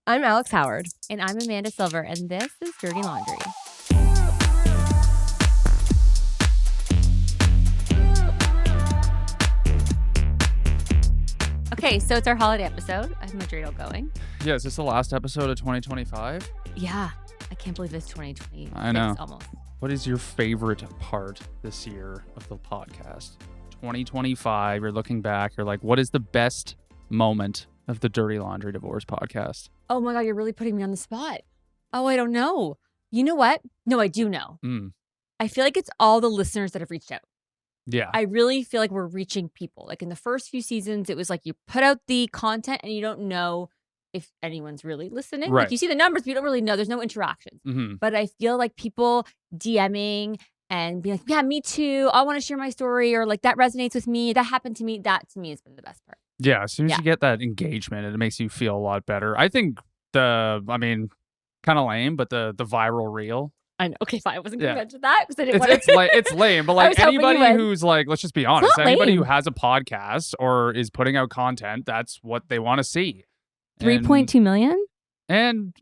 I'm Alex Howard. And I'm Amanda Silver, and this is Dirty Laundry. Okay, so it's our holiday episode. I have my dreidel going. Yeah, is this the last episode of 2025? Yeah, I can't believe it's 2020. I know. Almost. What is your favorite part this year of the podcast? 2025, you're looking back, you're like, what is the best moment of the Dirty Laundry Divorce podcast? Oh my God, you're really putting me on the spot. Oh, I don't know. You know what? No, I do know. I feel like it's all the listeners that have reached out. Yeah. I really feel like we're reaching people. Like in the first few seasons, it was like you put out the content and you don't know if anyone's really listening. Right. Like you see the numbers, but you don't really know. There's no interactions. Mm-hmm. But I feel like people DMing and being like, yeah, me too. I want to share my story, or like that resonates with me. That happened to me. That to me has been the best part. Yeah, as soon as you get that engagement, it makes you feel a lot better. I think kind of lame, but the viral reel. I know. Okay, fine. I wasn't going to mention that because I didn't want to. It's lame, but like anybody who's like, let's just be honest, anybody who has a podcast or is putting out content, that's what they want to see. 3.2 million? And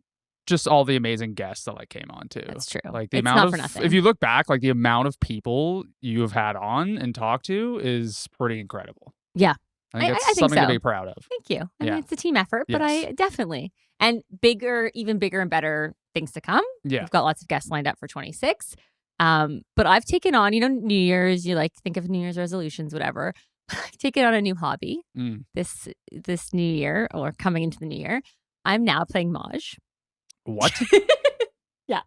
just all the amazing guests that like came on too. That's true. Like the it's amount not of, for nothing. if you look back, like the amount of people you have had on and talked to is pretty incredible. Yeah. I think I think something so. to be proud of. Thank you. I Yeah. mean, it's a team effort, but I definitely. And even bigger and better things to come. Yeah. We've got lots of guests lined up for 26. But I've taken on, New Year's, you like think of New Year's resolutions, whatever. I've taken on a new hobby this new year, or coming into the new year. I'm now playing Mahjong. What? Yeah.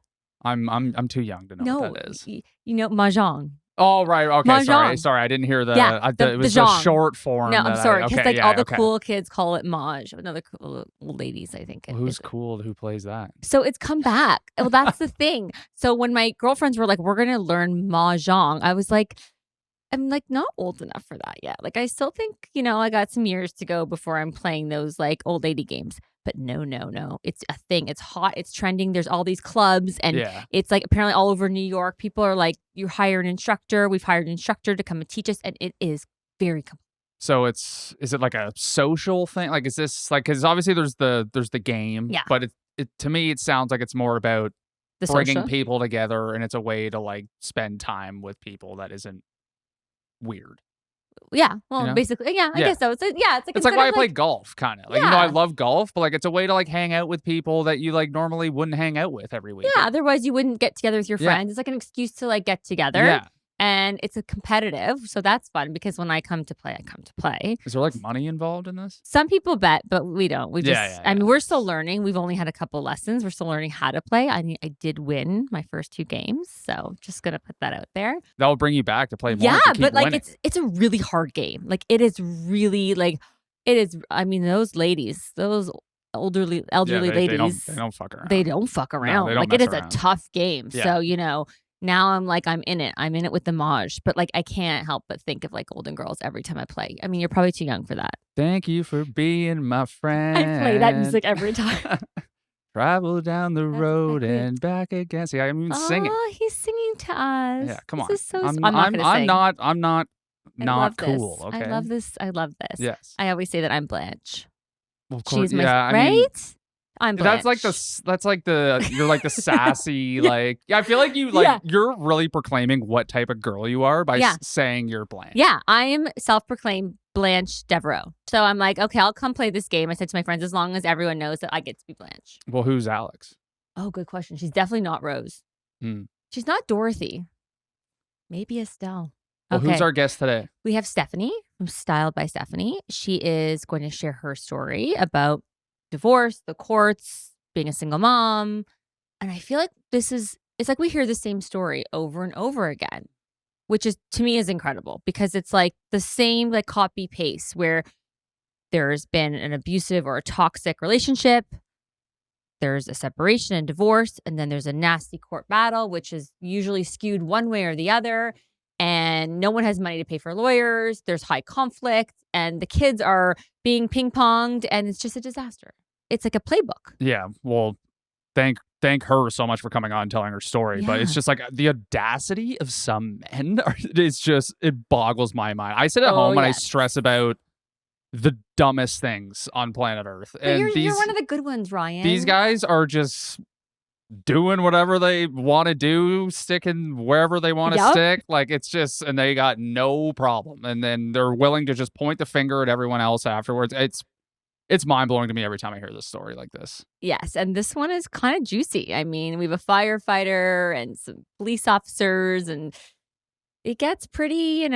I'm too young to know what that is. Mahjong. Oh, right. Okay. Mahjong. Sorry. I didn't hear the. The it was the a short form. No, I'm sorry. Because all the okay. cool kids call it Maj. Another cool old ladies, I think. Well, who's cool? Who plays that? So it's come back. Well, that's the thing. So when my girlfriends were like, we're going to learn Mahjong, I was like, I'm like not old enough for that yet. Like I still think, I got some years to go before I'm playing those like old lady games. But no. It's a thing. It's hot. It's trending. There's all these clubs and it's like apparently all over New York. People are like, you hire an instructor. We've hired an instructor to come and teach us. And it is very cool. So is it like a social thing? Like, is this like, because obviously there's the game. Yeah. But it to me, it sounds like it's more about The bringing social? people together, and it's a way to like spend time with people that isn't weird. Yeah. Well, basically, I guess so. It's like it's like why I play golf, kind of. Like, I love golf, but like it's a way to like hang out with people that you like normally wouldn't hang out with every week. Yeah. Otherwise, you wouldn't get together with your friends. It's like an excuse to like get together. Yeah. And it's a competitive, so that's fun because when I come to play, I come to play. Is there like money involved in this? Some people bet, but we don't. We just, I mean, we're still learning. We've only had a couple lessons. We're still learning how to play. I did win my first 2 games, so just gonna put that out there. That'll bring you back to play more. Yeah, to keep but like winning. it's a really hard game. Like it is really like it is. I mean, those ladies, those elderly ladies, they don't fuck around. They don't fuck around. they don't like it is mess around. a tough game. Yeah. So now I'm like, I'm in it. I'm in it with the Maj. But like, I can't help but think of like Golden Girls every time I play. I mean, you're probably too young for that. Thank you for being my friend. I play that music every time. Travel down the road and back again. See, I'm even singing. Oh, he's singing to us. Yeah, come on. This is so I'm not gonna sing. I'm not cool. This. Okay. I love this. Yes. I always say that I'm Blanche. Well, of course, She's my I right. mean, I'm Blanche. That's like you're like the sassy like I feel like you're really proclaiming what type of girl you are by saying you're Blanche. Yeah, I am self-proclaimed Blanche Devereaux. So I'm like, okay, I'll come play this game. I said to my friends, as long as everyone knows that I get to be Blanche. Well, who's Alex? Oh, good question. She's definitely not Rose. She's not Dorothy. Maybe Estelle. Well, who's our guest today? We have Stephanie from Styled by Stephanie. She is going to share her story about divorce, the courts, being a single mom. And I feel like it's like we hear the same story over and over again, which is to me is incredible because it's like the same like copy paste where there's been an abusive or a toxic relationship. There's a separation and divorce, and then there's a nasty court battle, which is usually skewed one way or the other. And no one has money to pay for lawyers. There's high conflict, and the kids are being ping-ponged, and it's just a disaster. It's like a playbook. Yeah. Well, thank her so much for coming on and telling her story. But it's just like the audacity of some men. It boggles my mind. I sit at home and I stress about the dumbest things on planet Earth. But And you're one of the good ones, these Ryan. guys are just doing whatever they want to do, sticking wherever they want to Yep. stick. Like it's just, and they got no problem. And then they're willing to just point the finger at everyone else afterwards. It's mind blowing to me every time I hear this story like this. Yes, and this one is kind of juicy. I mean, we have a firefighter and some police officers, and it gets pretty,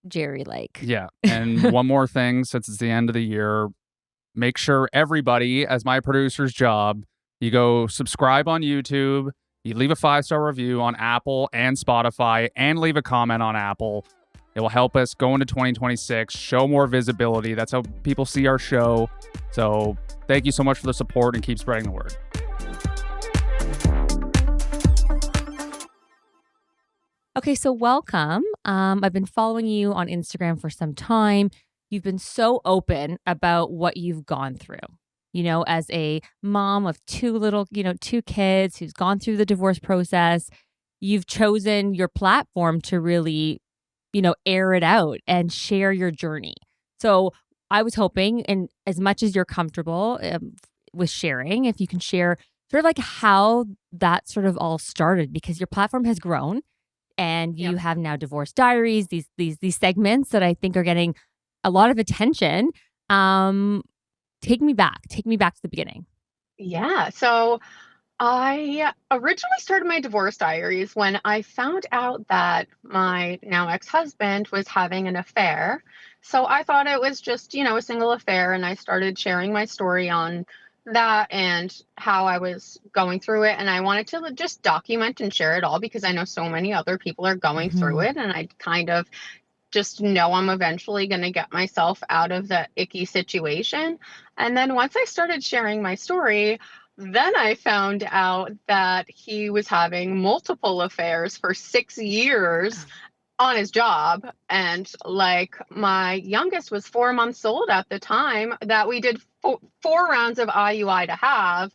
Jerry like. Yeah. And one more thing, since it's the end of the year, make sure everybody, as my producer's job, you go subscribe on YouTube, you leave a 5-star review on Apple and Spotify, and leave a comment on Apple. It will help us go into 2026, show more visibility. That's how people see our show. So thank you so much for the support and keep spreading the word. Okay, so welcome. I've been following you on Instagram for some time. You've been so open about what you've gone through. As a mom of two kids who's gone through the divorce process, you've chosen your platform to really, air it out and share your journey. So I was hoping, and as much as you're comfortable with sharing, if you can share sort of like how that sort of all started, because your platform has grown and Yeah. you have now divorce diaries, these segments that I think are getting a lot of attention. Take me back to the beginning. Yeah. So I originally started my divorce diaries when I found out that my now ex-husband was having an affair. So I thought it was just, a single affair. And I started sharing my story on that and how I was going through it. And I wanted to just document and share it all because I know so many other people are going through Mhm. it. And I kind of just know I'm eventually going to get myself out of the icky situation. And then once I started sharing my story, then I found out that he was having multiple affairs for 6 years on his job. And like my youngest was 4 months old at the time that we did four rounds of IUI to have.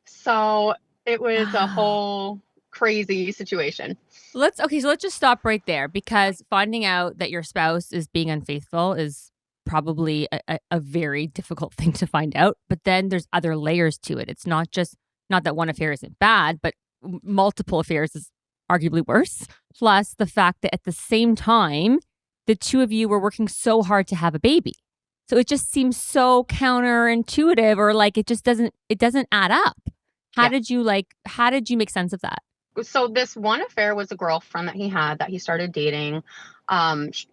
So it was a Wow. whole crazy situation. So let's just stop right there, because finding out that your spouse is being unfaithful is probably a very difficult thing to find out. But then there's other layers to it. It's not that one affair isn't bad, but multiple affairs is arguably worse. Plus the fact that at the same time, the two of you were working so hard to have a baby. So it just seems so counterintuitive, or like it doesn't add up. Yeah. How did you make sense of that? So this one affair was a girlfriend that he had that he started dating. Um, sh-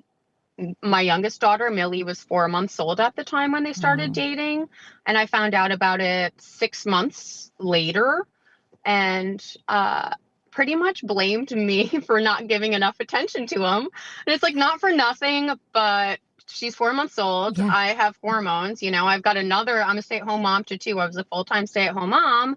my youngest daughter, Millie, was 4 months old at the time when they started Oh, dating. And I found out about it 6 months later and pretty much blamed me for not giving enough attention to him. And it's like, not for nothing, but she's 4 months old. yeah. I have hormones. I'm a stay at home mom too. I was a full time stay at home mom.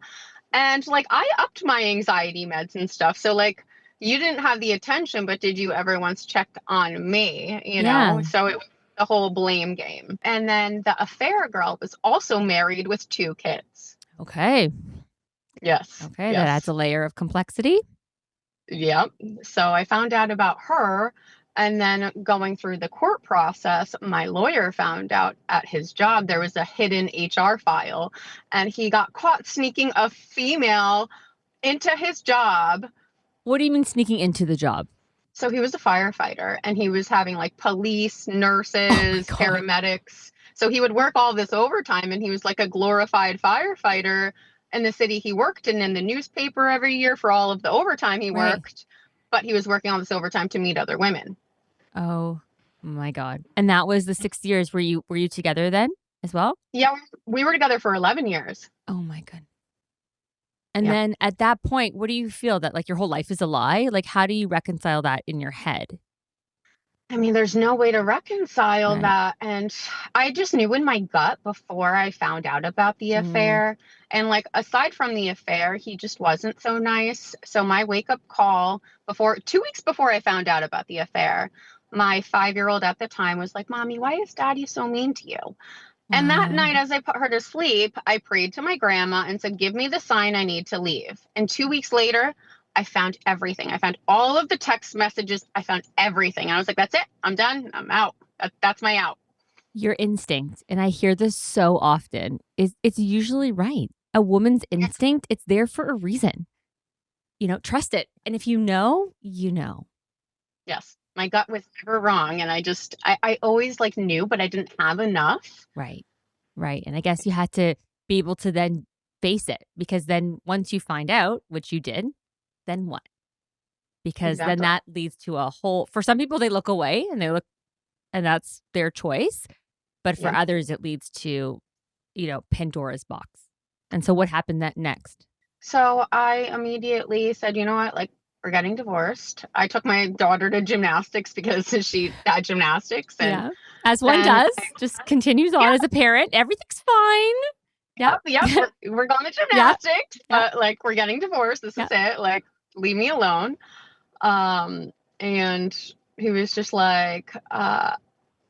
And like I upped my anxiety meds and stuff. So like you didn't have the attention, but did you ever once check on me? Yeah. So it was the whole blame game. And then the affair girl was also married with 2 kids. Okay. Yes. Okay. That adds Yes. a layer of complexity. Yep. So I found out about her. And then going through the court process, my lawyer found out at his job there was a hidden HR file, and he got caught sneaking a female into his job. What do you mean sneaking into the job? So he was a firefighter and he was having like police, Oh my nurses, God. paramedics. So he would work all this overtime and he was like a glorified firefighter in the city he worked in the newspaper every year for all of the overtime he Right. worked. But he was working all this overtime to meet other women. Oh my God. And that was the 6 years. Were you together then as well? Yeah, we were together for 11 years. Oh my God. And Yeah. then at that point, what do you feel, that like your whole life is a lie? Like, how do you reconcile that in your head? I mean, there's no way to reconcile Right. that. And I just knew in my gut before I found out about the Mm, affair. And like, aside from the affair, he just wasn't so nice. So, my wake up call 2 weeks before I found out about the affair, my 5-year old at the time was like, Mommy, why is daddy so mean to you? And that wow. night, as I put her to sleep, I prayed to my grandma and said, Give me the sign I need to leave. And 2 weeks later, I found everything. I found all of the text messages. I found everything. And I was like, That's it. I'm done. I'm out. That's my out. Your instinct, and I hear this so often, is it's usually right. A woman's instinct, it's there for a reason. Trust it. And if you know, you know. Yes, my gut was never wrong, and I always like knew, but I didn't have enough. Right. Right. And I guess you had to be able to then face it, because then once you find out, which you did, then what? Because then Exactly. that leads to a whole, for some people, they look away and that's their choice. But for Yeah. others, it leads to, Pandora's box. And so what happened that next? So I immediately said, you know what, like, we're getting divorced. I took my daughter to gymnastics because she had gymnastics, and Yeah. As one then does, just continues yeah, on as a parent. Everything's fine. Yep. yep, we're going to Yep. gymnastics, Yep. but like we're getting divorced. This is Yep. it. Like, leave me alone. And he was just like,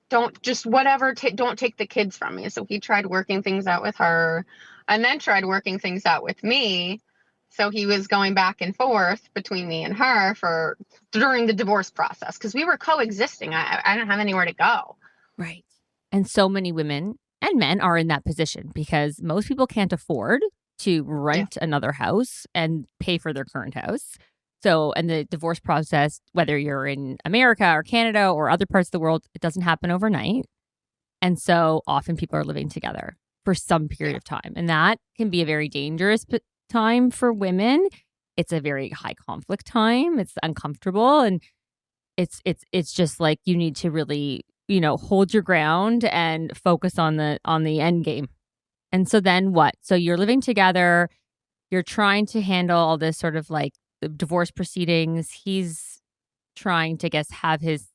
don't just whatever, don't take the kids from me. So he tried working things out with her, and then tried working things out with me. So he was going back and forth between me and her for during the divorce process, because we were coexisting. I didn't have anywhere to go. Right. And so many women and men are in that position because most people can't afford to Yeah, rent another house and pay for their current house. So, and the divorce process, whether you're in America or Canada or other parts of the world, it doesn't happen overnight. And so often people are living together for some period yeah, of time. And that can be a very dangerous time for women. It's a very high conflict time. It's uncomfortable. And it's just like you need to really, hold your ground and focus on the end game. And so then what? So you're living together, you're trying to handle all this sort of like the divorce proceedings. He's trying to, I guess, have his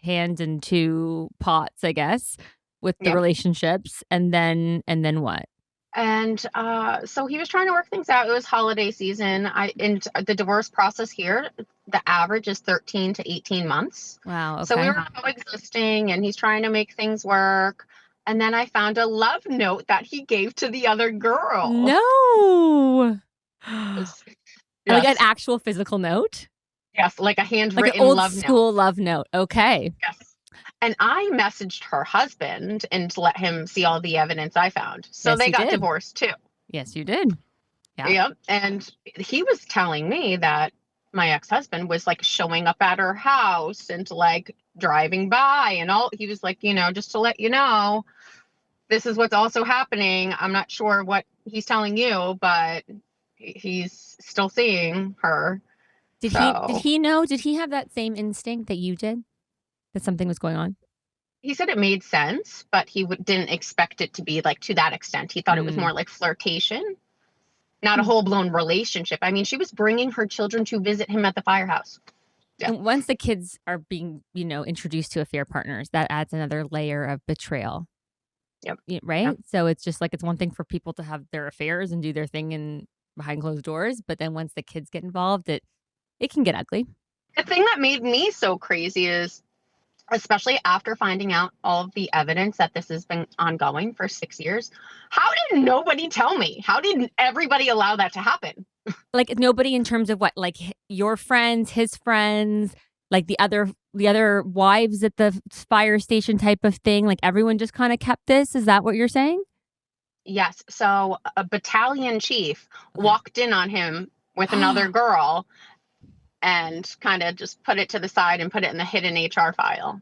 hand in two pots, I guess, with the yeah. relationships. And then what? And so he was trying to work things out. It was holiday season. In the divorce process here, the average is 13 to 18 months. Wow, So we okay. were coexisting, and he's trying to make things work. And then I found a love note that he gave to the other girl. No. Like an Yes, actual physical note? yes, like a Like an handwritten old love note. school love note. Okay. Yes. And I messaged her husband and let him see all the evidence I found. So Yes, they you got did. divorced too. Yes, you did. Yeah. Yep. And he was telling me that my ex-husband was like showing up at her house and like driving by and all. He was like, just to let you know, this is what's also happening. I'm not sure what he's telling you, but he's still seeing her. Did So he know? Did he have that same instinct that you did? That something was going on? he said it made sense, but he didn't expect it to be like to that extent. He thought it was Mm. more like flirtation, not a Hmm. whole blown relationship. I mean, she was bringing her children to visit him at the firehouse. Yeah. And once the kids are being, introduced to affair partners, that adds another layer of betrayal, Yep. right? Yep. So it's just like it's one thing for people to have their affairs and do their thing in behind closed doors, but then once the kids get involved, it can get ugly. The thing that made me so crazy is, especially after finding out all of the evidence that this has been ongoing for 6 years, how did nobody tell me? How did everybody allow that to happen? Like nobody in terms of what, like your friends, his friends, like the other wives at the fire station type of thing. Like everyone just kind of kept this. Is that what you're saying? Yes. So a battalion chief Okay. walked in on him with another girl and kind of just put it to the side and put it in the hidden HR file.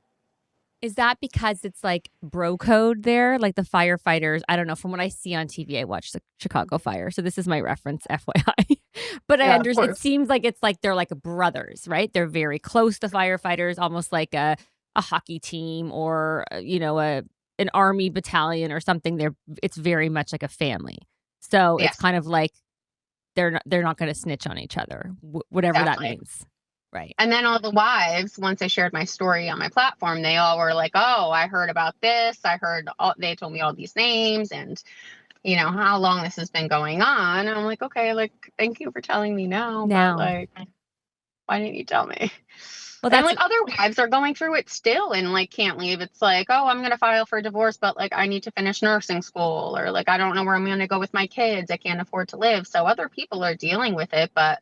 Is that because it's like bro code there? Like the firefighters, I don't know. From what I see on TV, I watch the Chicago Fire. So this is my reference, FYI. But I Yeah, of understand it course. seems like it's like they're like brothers, right? They're very close to firefighters, almost like a hockey team or an army battalion or something. It's very much like a family. So it's Yes, kind of like they're not going to snitch on each other, whatever that exactly. means. Right. And then all the wives, once I shared my story on my platform, they all were like, "Oh, I heard about this. I heard all." They told me all these names and how long this has been going on. And I'm like, "Okay, like, thank you for telling me now, but Now, like, why didn't you tell me?" well, And that's like other wives are going through it still and like can't leave. It's like, "Oh, I'm gonna file for divorce, but like I need to finish nursing school, or like I don't know where I'm gonna go with my kids. I can't afford to live." So other people are dealing with it, but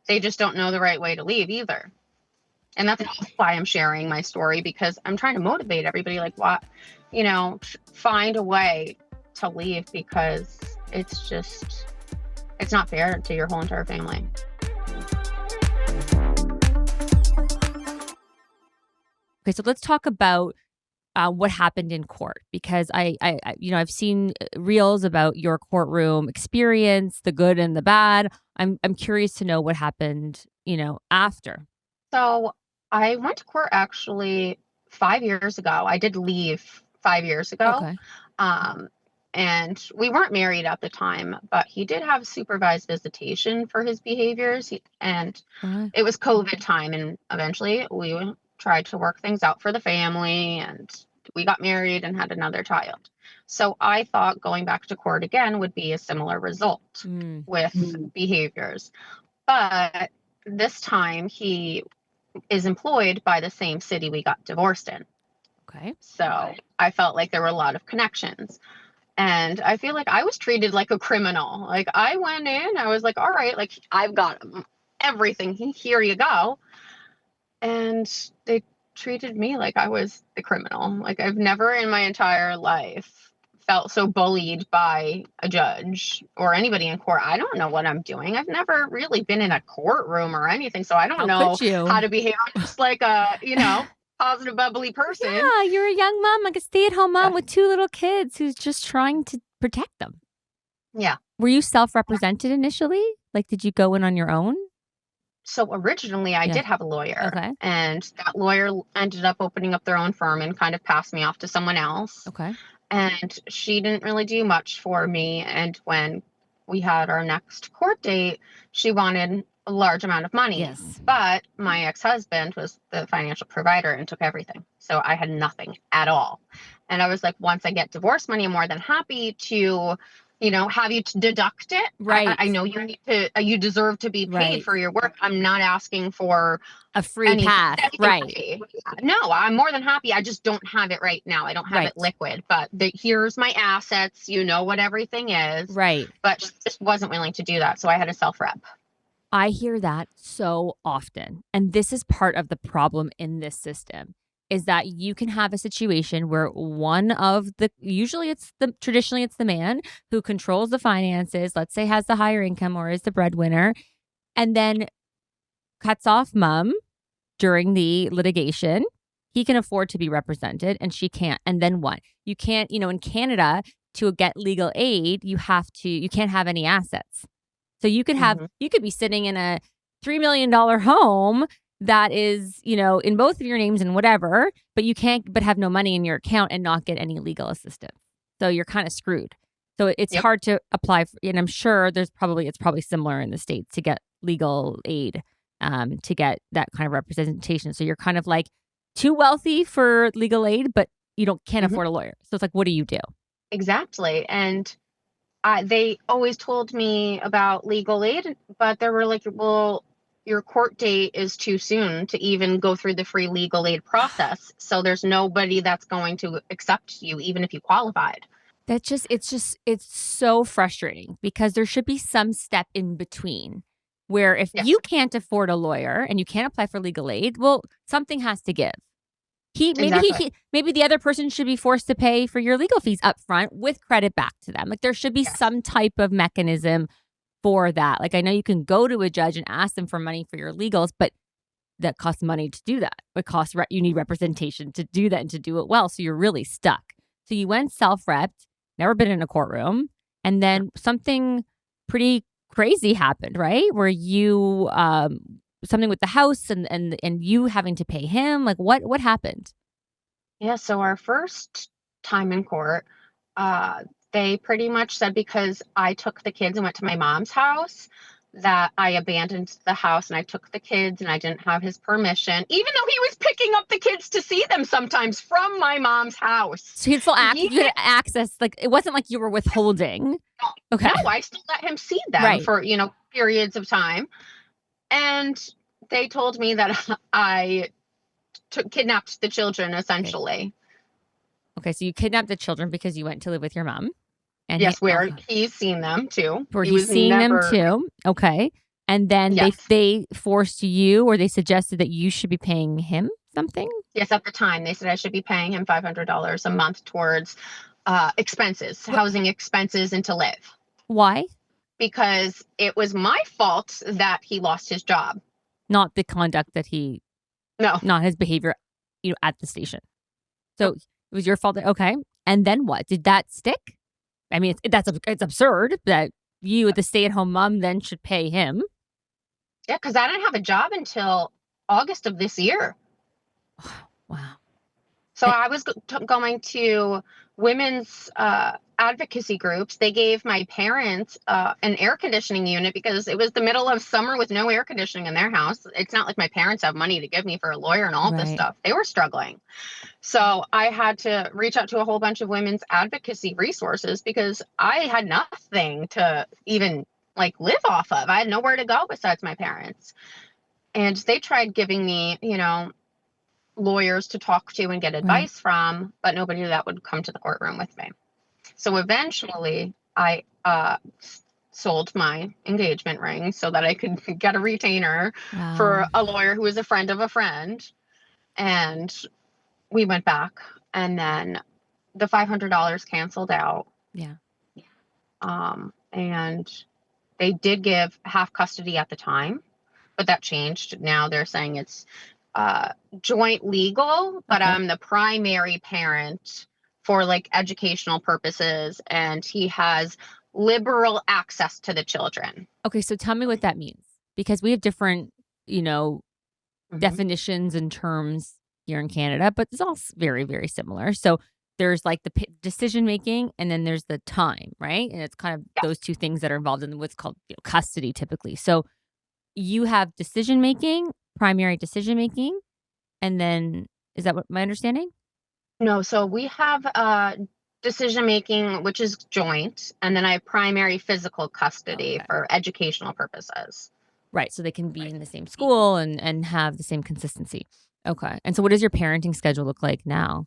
they just don't know the right way to leave either. And that's why I'm sharing my story, because I'm trying to motivate everybody, like, what, find a way to leave, because it's not fair to your whole entire family. Okay, so let's talk about what happened in court, because I've seen reels about your courtroom experience, the good and the bad. I'm curious to know what happened, after. So I went to court actually 5 years ago. I did leave 5 years ago. Okay. Um, and we weren't married at the time, but he did have supervised visitation for his behaviors. And Okay. it was COVID time. And eventually we tried to work things out for the family, and we got married and had another child. So I thought going back to court again would be a similar result Mm, with behaviors. But this time he is employed by the same city we got divorced in. okay. So I felt like there were a lot of connections. And I feel like I was treated like a criminal. Like, I went in, I was like, all right, like, I've got everything. Here you go. And they treated me like I was the criminal. Like, I've never in my entire life felt so bullied by a judge or anybody in court. I don't know what I'm doing. I've never really been in a courtroom or anything, so I don't How know could you? how to behave. I'm just like a, positive, bubbly person. Yeah, you're a young mom, like a stay-at-home mom Yeah. with 2 little kids who's just trying to protect them. Yeah. Were you self-represented initially? Like, did you go in on your own? So originally I Yeah. did have a lawyer, Okay. and that lawyer ended up opening up their own firm and kind of passed me off to someone else. Okay. And she didn't really do much for me. And when we had our next court date, she wanted a large amount of money. Yes. But my ex-husband was the financial provider and took everything. So I had nothing at all. And I was like, once I get divorce money, I'm more than happy to, have you to deduct it. Right. I know you need to, you deserve to be paid Right. for your work. I'm not asking for A free anything. pass. Right. No, I'm more than happy. I just don't have it right now. I don't have Right. it liquid, but here's my assets. You know what everything is. Right. But she just wasn't willing to do that. So I had a self-rep. I hear that so often. And this is part of the problem in this system, is that you can have a situation where traditionally it's the man who controls the finances, let's say has the higher income or is the breadwinner, and then cuts off mom during the litigation. He can afford to be represented and she can't. And then what? You can't, in Canada, to get legal aid, you can't have any assets. So you could be sitting in a $3 million home that is, in both of your names and whatever, but you can't, but have no money in your account and not get any legal assistance. So you're kind of screwed. So it's hard to apply for, and I'm sure it's probably similar in the States to get legal aid, to get that kind of representation. So you're kind of like too wealthy for legal aid, but you can't afford a lawyer. So it's like, what do you do? Exactly. And they always told me about legal aid, but they were like, well, your court date is too soon to even go through the free legal aid process. So there's nobody that's going to accept you, even if you qualified. It's so frustrating, because there should be some step in between where if you can't afford a lawyer and you can't apply for legal aid, well, something has to give. Maybe the other person should be forced to pay for your legal fees up front with credit back to them. Like, there should be some type of mechanism for that. Like, I know you can go to a judge and ask them for money for your legals, but that costs money to do that. You need representation to do that and to do it well. So you're really stuck. So you went self-repped, never been in a courtroom, and then something pretty crazy happened, right? Where you something with the house and you having to pay him. Like, what happened? Yeah, so our first time in court, they pretty much said because I took the kids and went to my mom's house, that I abandoned the house and I took the kids and I didn't have his permission, even though he was picking up the kids to see them sometimes from my mom's house. So you had access. Like, it wasn't like you were withholding. Okay. No, I still let him see them for, periods of time. And they told me that I kidnapped the children, essentially. Okay, so you kidnapped the children because you went to live with your mom. And yes, he's seen them too. Where he's seeing them too. Okay. And then Yes. they forced you, or they suggested that you should be paying him something? Yes, at the time, they said I should be paying him $500 a month towards expenses, What? housing expenses, and to live, Why? because it was my fault that he lost his job. Not the conduct that he, No. not his behavior, at the station. So Nope. it was your fault. Okay. And then what? Did that stick? I mean, it's absurd that you, the stay-at-home mom, then should pay him. Yeah, because I didn't have a job until August of this year. Wow. So Eh, I was going to women's advocacy groups. They gave my parents an air conditioning unit because it was the middle of summer with no air conditioning in their house. It's not like my parents have money to give me for a lawyer and all this Right. stuff. They were struggling. So I had to reach out to a whole bunch of women's advocacy resources because I had nothing to even like live off of. I had nowhere to go besides my parents. And they tried giving me, lawyers to talk to and get Right. advice from, but nobody that would come to the courtroom with me. So eventually I sold my engagement ring so that I could get a retainer Wow. for a lawyer who was a friend of a friend. And we went back, and then the $500 canceled out. Yeah. And they did give half custody at the time, but that changed. Now they're saying it's joint legal, but Okay. I'm the primary parent for like educational purposes, and he has liberal access to the children. Okay. So tell me what that means, because we have different, Mhm. definitions and terms here in Canada, but it's all very, very similar. So there's like the decision making, and then there's the time, right? And it's kind of Yeah. those two things that are involved in what's called custody typically. So you have decision making, primary decision making, and then is that what my understanding? No, so we have decision making, which is joint, and then I have primary physical custody Okay. for educational purposes. Right. So they can be in the same school and have the same consistency. Okay. And so what does your parenting schedule look like now?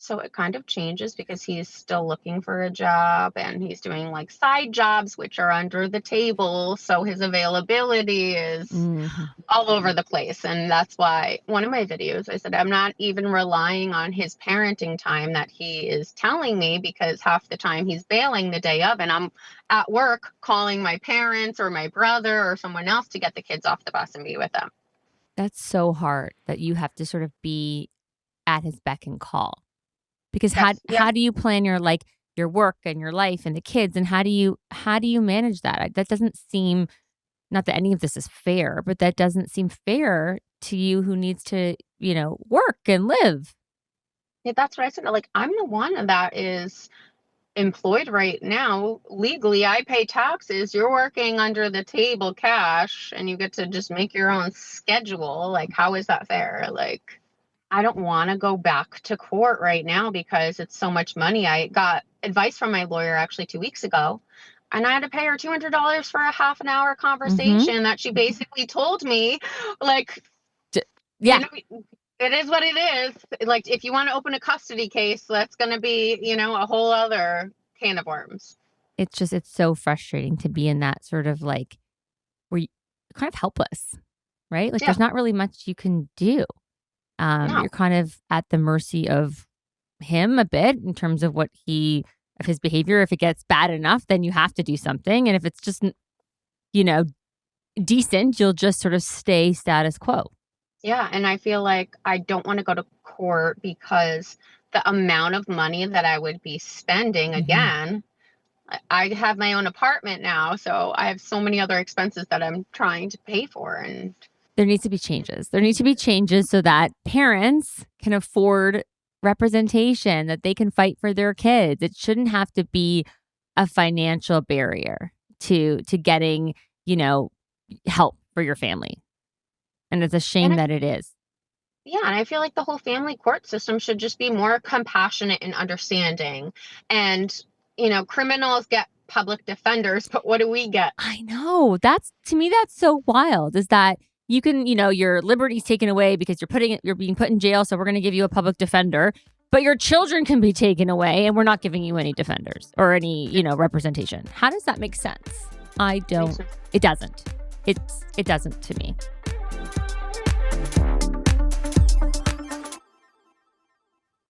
So it kind of changes because he's still looking for a job and he's doing like side jobs, which are under the table. So his availability is Mhm. all over the place. And that's why one of my videos, I said, I'm not even relying on his parenting time that he is telling me, because half the time he's bailing the day of, and I'm at work calling my parents or my brother or someone else to get the kids off the bus and be with them. That's so hard that you have to sort of be at his beck and call. Because how Yes. Yeah. how do you plan your work and your life and the kids, and how do you manage that? That doesn't seem, not that any of this is fair, but that doesn't seem fair to you who needs to, work and live. Yeah, that's what I said. Like, I'm the one that is employed right now. Legally, I pay taxes. You're working under the table cash and you get to just make your own schedule. Like, how is that fair? Like, I don't want to go back to court right now because it's so much money. I got advice from my lawyer actually 2 weeks ago, and I had to pay her $200 for a half an hour Mhm. conversation that she basically told me, like, D you Yeah, know, it is what it is. Like, if you want to open a custody case, that's going to be, a whole other can of worms. it's so frustrating to be in that sort of like where you're kind of helpless, right? Like Yeah. there's not really much you can do. You're No. kind of at the mercy of him a bit in terms of of his behavior. If it gets bad enough, then you have to do something. And if it's just, you know, decent, you'll just sort of stay status quo. Yeah. And I feel like I don't want to go to court because the amount of money that I would be spending Mhm. again, I have my own apartment now. So I have so many other expenses that I'm trying to pay for. And There needs to be changes. There need to be changes so that parents can afford representation, that they can fight for their kids. It shouldn't have to be a financial barrier to getting, you know, help for your family. And it's a and shame I that it is. Yeah, and I feel like the whole family court system should just be more compassionate and understanding. And, criminals get public defenders, but what do we get? I know. That's, to me, that's so wild, is that you can, your liberty's taken away because you're being put in jail, so we're going to give you a public defender, but your children can be taken away and we're not giving you any defenders or any, representation. How does that make sense? I Makes don't no- It doesn't. It doesn't to me.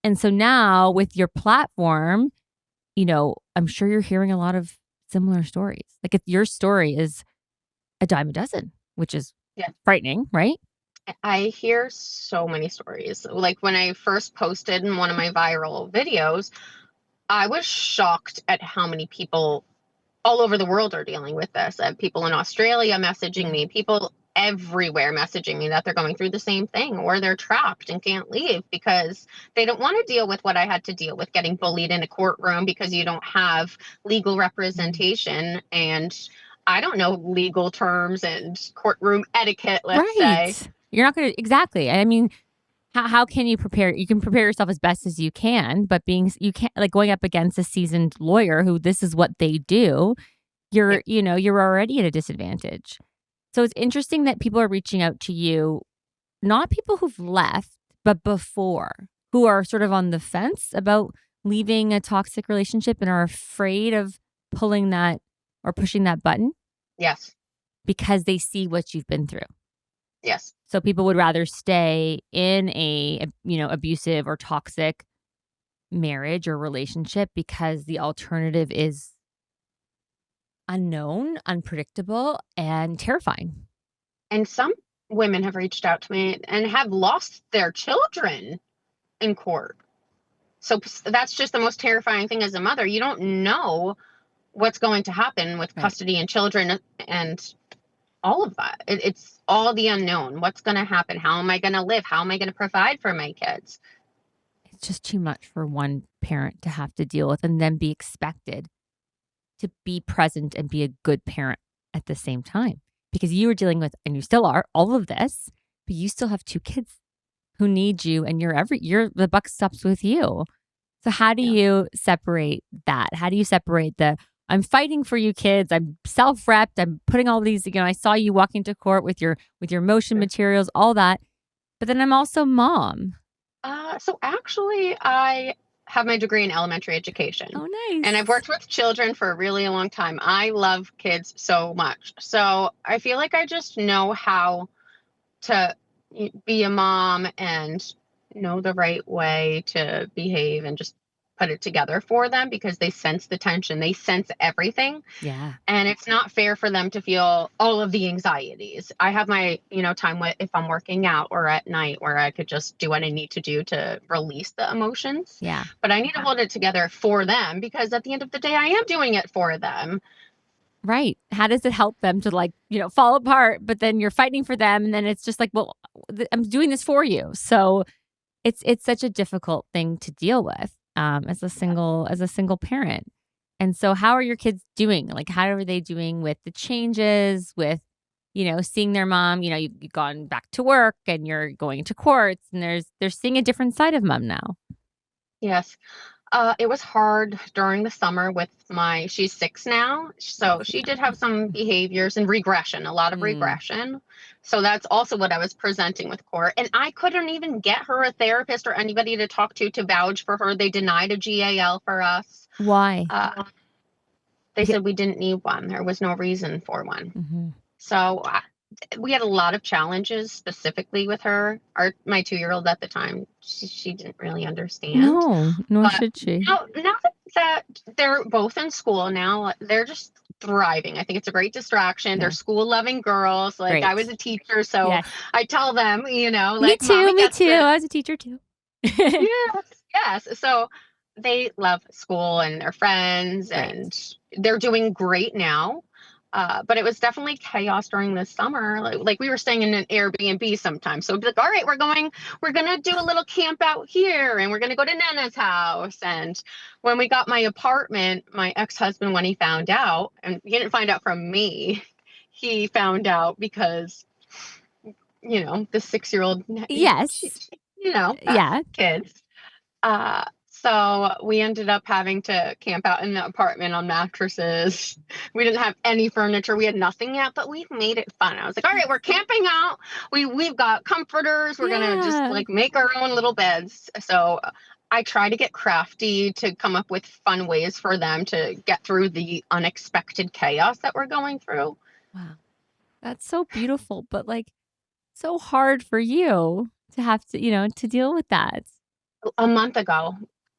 And so now with your platform, I'm sure you're hearing a lot of similar stories. Like if your story is a dime a dozen, which is Yeah. frightening, right? I hear so many stories. Like when I first posted in one of my viral videos, I was shocked at how many people all over the world are dealing with this. People in Australia messaging me, people everywhere messaging me that they're going through the same thing, or they're trapped and can't leave because they don't want to deal with what I had to deal with, getting bullied in a courtroom because you don't have legal representation. And I don't know legal terms and courtroom etiquette, let's say. Right. You're not going to, exactly. I mean, how can you prepare? You can prepare yourself as best as you can, but you can't, like, going up against a seasoned lawyer who this is what they do, you're already at a disadvantage. So it's interesting that people are reaching out to you, not people who've left, but before, who are sort of on the fence about leaving a toxic relationship and are afraid of pulling that or pushing that button Yes. because they see what you've been through. Yes. So people would rather stay in a abusive or toxic marriage or relationship because the alternative is unknown, unpredictable, and terrifying. And some women have reached out to me and have lost their children in court. So that's just the most terrifying thing as a mother. You don't know what's going to happen with Right. custody and children and all of that. It's all the unknown. What's going to happen? How am I going to live? How am I going to provide for my kids? It's just too much for one parent to have to deal with and then be expected to be present and be a good parent at the same time. Because you were dealing with, and you still are, all of this, but you still have 2 kids who need you, and the buck stops with you. So how do you separate that? How do you separate I'm fighting for you kids, I'm self-repped, I'm putting all these, I saw you walking to court with your motion materials, all that, but then I'm also mom. So actually, I have my degree in elementary education. Oh, nice. And I've worked with children for a really long time. I love kids so much. So I feel like I just know how to be a mom and know the right way to behave and just put it together for them because they sense the tension. They sense everything. Yeah. And it's not fair for them to feel all of the anxieties. I have my, time if I'm working out or at night where I could just do what I need to do to release the emotions. Yeah. But I need to hold it together for them because at the end of the day, I am doing it for them. Right. How does it help them to fall apart, but then you're fighting for them and then it's just like, well, I'm doing this for you. So it's such a difficult thing to deal with as a single parent. And so how are your kids doing? Like, how are they doing with the changes, with, seeing their mom, you've gone back to work and you're going to courts and they're seeing a different side of mom now. Yes. It was hard during the summer with she's 6 now. So she did have some behaviors and regression, a lot of regression. So that's also what I was presenting with court. And I couldn't even get her a therapist or anybody to talk to vouch for her. They denied a GAL for us. Why? They said we didn't need one. There was no reason for one. Mm-hmm. So we had a lot of challenges specifically with her. My 2-year-old at the time, she didn't really understand. No, nor should she. Now that they're both in school now, they're just thriving. I think it's a great distraction. Yeah. They're school-loving girls. Like, Great. I was a teacher, so Yes. I tell them, Me too. I was a teacher too. Yes. So they love school and their friends, and they're doing great now. But it was definitely chaos during the summer. Like we were staying in an Airbnb sometimes. So it'd be like, all right, we're going to do a little camp out here and we're going to go to Nana's house. And when we got my apartment, my ex-husband, when he found out, and he didn't find out from me, he found out because, the 6-year-old, Yes. kids. So we ended up having to camp out in the apartment on mattresses. We didn't have any furniture. We had nothing yet, but we made it fun. I was like, all right, we're camping out. We've got comforters. We're going to just make our own little beds. So I try to get crafty to come up with fun ways for them to get through the unexpected chaos that we're going through. Wow. That's so beautiful, but like so hard for you to have to, to deal with that. A month ago.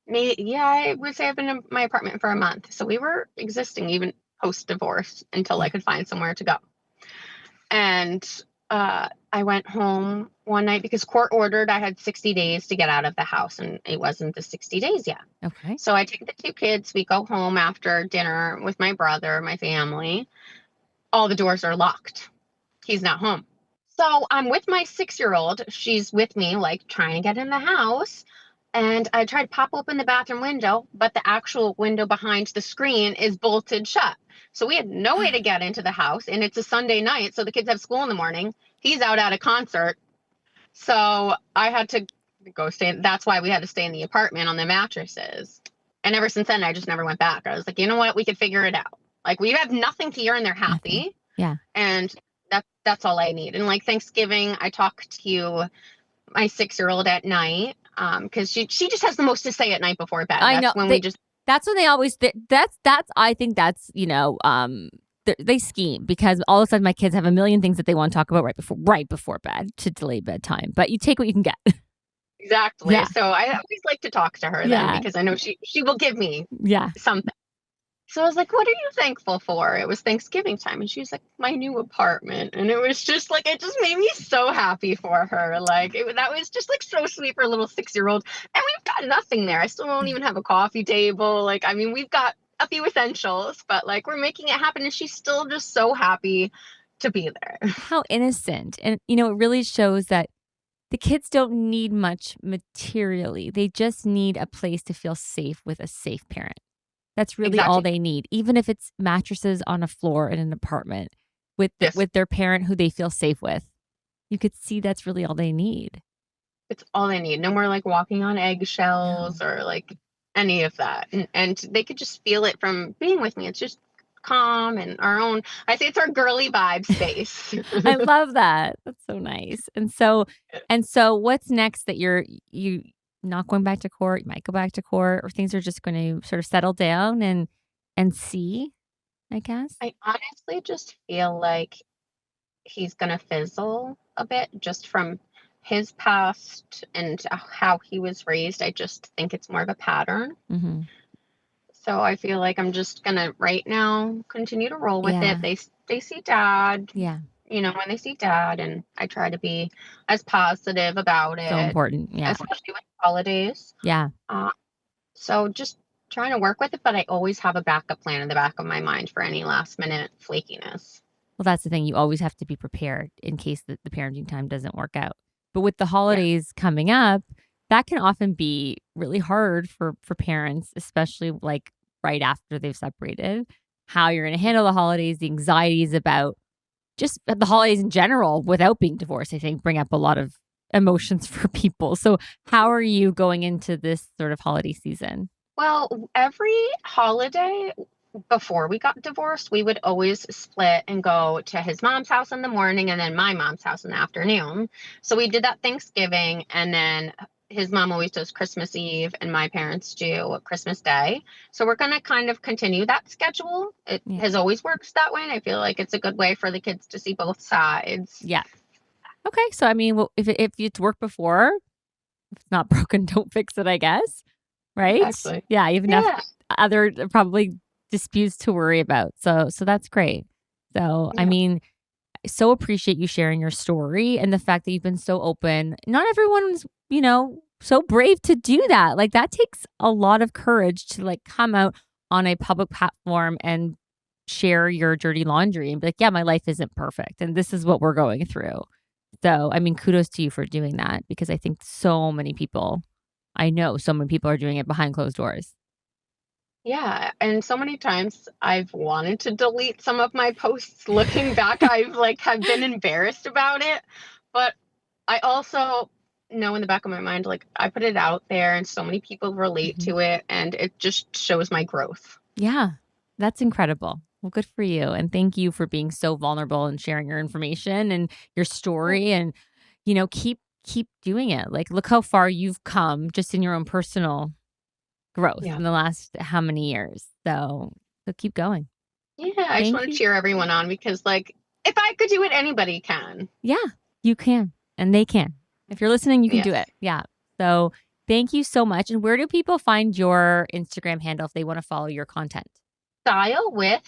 Yeah, I would say I've been in my apartment for a month. So we were existing even post divorce until I Yeah. could find somewhere to go. And I went home one night because court ordered I had 60 days to get out of the house, and it wasn't the 60 days yet. Okay. So I take the two kids. We go home after dinner with my brother, my family. All the doors are locked. He's not home. So I'm with my 6 year old. She's with me, like trying to get in the house. And I tried to pop open the bathroom window, but the actual window behind the screen is bolted shut. So we had no way to get into the house. And it's a Sunday night. So the kids have school in the morning. He's out at a concert. So I had to go stay. That's why we had to stay in the apartment on the mattresses. And ever since then, I just never went back. I was like, you know what? We could figure it out. Like, we have nothing here and they're Nothing. happy. Yeah. And that's all I need. And like Thanksgiving, I talk to my 6 year old at night because she just has the most to say at night before bed. I know. That's when we just That's when they always, that's, I think that's, they scheme because all of a sudden my kids have a million things that they want to talk about right before bed to delay bedtime. But you take what you can get. exactly. Yeah. So I always like to talk to her then Yeah. because I know she will give me Yeah. something. So I was like, what are you thankful for? It was Thanksgiving time. And she was like, my new apartment. And it was just like, it just made me so happy for her. Like, that was just like so sweet for a little 6 year old. And we've got nothing there. I still don't even have a coffee table. Like, I mean, we've got a few essentials, but like, we're making it happen. And she's still just so happy to be there. How innocent. And, it really shows that the kids don't need much materially. They just need a place to feel safe with a safe parent. That's really all Exactly. they need, even if it's mattresses on a floor in an apartment with Yes. with their parent who they feel safe with. You could see that's really all they need. It's all they need. No more like walking on No. eggshells or like any of that. And they could just feel it from being with me. It's just calm and our own. I say it's our girly vibe space. I love that. That's so nice. And so what's next that you not going back to court, you might go back to court, or things are just going to sort of settle down and see, I guess? I honestly just feel like he's gonna fizzle a bit just from his past and how he was raised. I just think it's more of a pattern. Mhm. So I feel like I'm just gonna right now continue to roll with it. Yeah. They see dad, Yeah. when they see dad, and I try to be as positive about So it, important. Yeah. especially with holidays. Yeah. Uh, so just trying to work with it, but I always have a backup plan in the back of my mind for any last minute flakiness. Well, that's the thing. You always have to be prepared in case the parenting time doesn't work out. But with the Yeah. holidays coming up, that can often be really hard for parents, especially like right after they've separated. How you're going to handle the holidays, the anxieties about just the holidays in general without being divorced, I think bring up a lot of emotions for people. So, how are you going into this sort of holiday season? Well, every holiday before we got divorced, we would always split and go to his mom's house in the morning and then my mom's house in the afternoon. So we did that Thanksgiving, and then his mom always does Christmas Eve and my parents do Christmas Day. So we're going to kind of continue that schedule. It Yeah. has always worked that way, and I feel like it's a good way for the kids to see both sides. Yeah. Okay. So, I mean, well, if it's worked before, if it's not broken, don't fix it, I guess. Right? Exactly. Yeah. You have enough Yeah. other probably disputes to worry about. So that's great. So, I Yeah. mean, I so appreciate you sharing your story and the fact that you've been so open. Not everyone's, so brave to do that. Like that takes a lot of courage to like come out on a public platform and share your dirty laundry and be like, yeah, my life isn't perfect and this is what we're going through. So, I mean, kudos to you for doing that because I think I know so many people are doing it behind closed doors. Yeah, and so many times I've wanted to delete some of my posts. Looking back, I've like have been embarrassed about it, but I also know in the back of my mind like I put it out there and so many people relate Mhm. to it, and it just shows my growth. Yeah, that's incredible. Well, good for you. And thank you for being so vulnerable and sharing your information and your Yeah. story and, keep doing it. Like, look how far you've come just in your own personal growth Yeah. in the last how many years. So keep going. Yeah, I just Thank want to you. cheer everyone on because like If I could do it, anybody can. Yeah, you can. And they can. If you're listening, you can do Yes. it. Yeah. So thank you so much. And where do people find your Instagram handle if they want to follow your content? Style with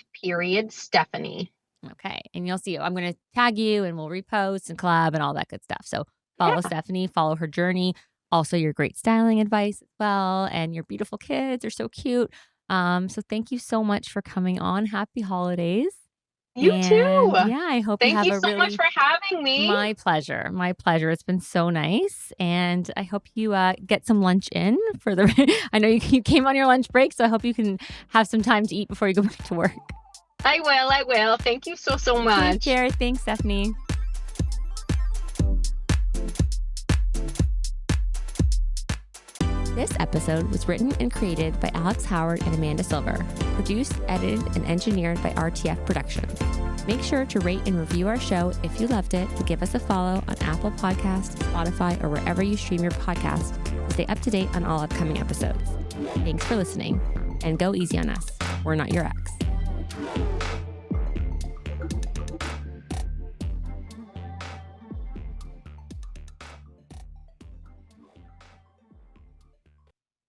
Stephanie. Okay. And you'll see, I'm going to tag you and we'll repost and collab and all that good stuff. So follow Yeah. Stephanie, follow her journey, also your great styling advice as well. And your beautiful kids are so cute. So thank you so much for coming on. Happy holidays. You too. And yeah, I hope you Thank have you a so really much for having me. My pleasure. My pleasure. It's been so nice. And I hope you get some lunch in for the. I know you came on your lunch break, so I hope you can have some time to eat before you go back to work. I will. Thank you so much. Take care. Thanks, Stephanie. This episode was written and created by Alex Howard and Amanda Silver, produced, edited, and engineered by RTF Productions. Make sure to rate and review our show if you loved it, and give us a follow on Apple Podcasts, Spotify, or wherever you stream your podcast to stay up to date on all upcoming episodes. Thanks for listening, and go easy on us. We're not your ex.